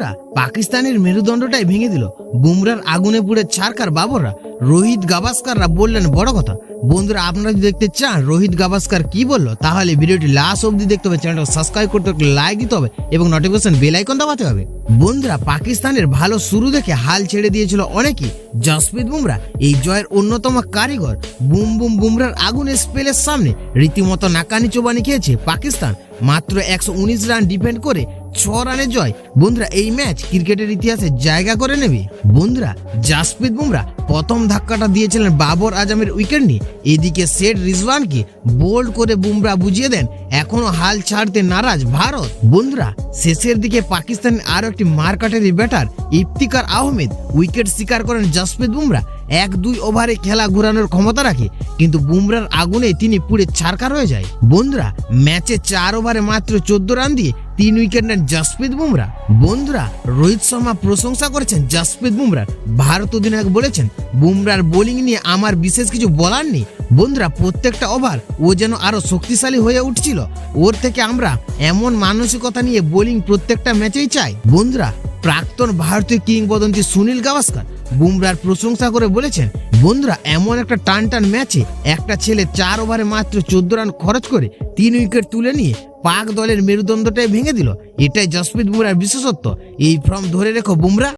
বন্ধুরা পাকিস্তানের মেরুদণ্ডটাই ভেঙে দিল বুমরার আগুনে পুড়ে ছারখার বাবররা। রোহিত গাভাস্কাররা বললেন বড় কথা। বন্ধুরা আপনারা যদি দেখতে চান রোহিত গাভাস্কার কি বললো তাহলে ভিডিওটি লাস্ট অবধি দেখতে হবে, চ্যানেলটা সাবস্ক্রাইব করতে হবে, লাইক দিতে হবে এবং নোটিফিকেশন বেল আইকন দাবাতে হবে। বন্ধুরা পাকিস্তানের ভালো শুরু দেখে হাল ছেড়ে দিয়েছিল অনেকেই। জসপ্রীত বুমরা এই জয়ের অন্যতম কারিগর। বুম বুম বুমরার আগুনে স্পেলের সামনে রীতিমতো নাকানি চোবানি খেয়েছে পাকিস্তান। মাত্র 119 রান ডিফেন্ড করে 6 রানের জয়। বন্ধুরা এই ম্যাচ ক্রিকেটের ইতিহাসে জায়গা করে নেবে। বন্ধুরা জসপ্রীত বুমরা প্রথম ধাক্কাটা দিয়েছিলেন বাবর আজমের উইকেট নিয়ে। এদিকে সেট রিজওয়ানকে বোল্ড করে বুমরা বুঝিয়ে দেন এখনো হাল ছাড়তে নারাজ ভারত। বন্ধুরা শেষের দিকে পাকিস্তানের আরো একটি মারকাটারি ব্যাটার ইফতিকার আহমেদ উইকেট শিকার করেন। জসপ্রীত বুমরা 1-2 ওভারে খেলা ঘোরানোর ক্ষমতা রাখে, কিন্তু বুমরার আগুনে তিনি পুড়ে ছারখার হয়ে যায়। বন্ধুরা ম্যাচে 4 ওভারে মাত্র 14 রান দিয়ে 3 উইকেট নেন জসপ্রীত বুমরা। বন্ধুরা রোহিত শর্মা প্রশংসা করেছেন জসপ্রীত বুমরার। ভারত অধিনায়ক বলেছেন বুমরার বোলিং নিয়ে আমার বিশেষ কিছু বলার নেই। বন্ধুরা প্রত্যেকটা ওভার ও যেন আরো শক্তিশালী হয়ে উঠছিল। ওর থেকে আমরা এমন মানসিকতা নিয়ে বোলিং প্রত্যেকটা ম্যাচেই চাই। বন্ধুরা প্রাক্তন ভারতীয় কিংবদন্তি সুনীল গাভাস্কার বুমরার প্রশংসা করে বলেছেন বন্ধুরা এমন একটা টান ম্যাচে একটা ছেলে 4 ওভারে মাত্র 14 রান খরচ করে 3 উইকেট তুলে নিয়ে পাক দলের মেরুদণ্ডটাই ভেঙে দিল। এটাই জসপ্রীত বুমরার বিশেষত্ব। এই ফর্ম ধরে রেখো বুমরা।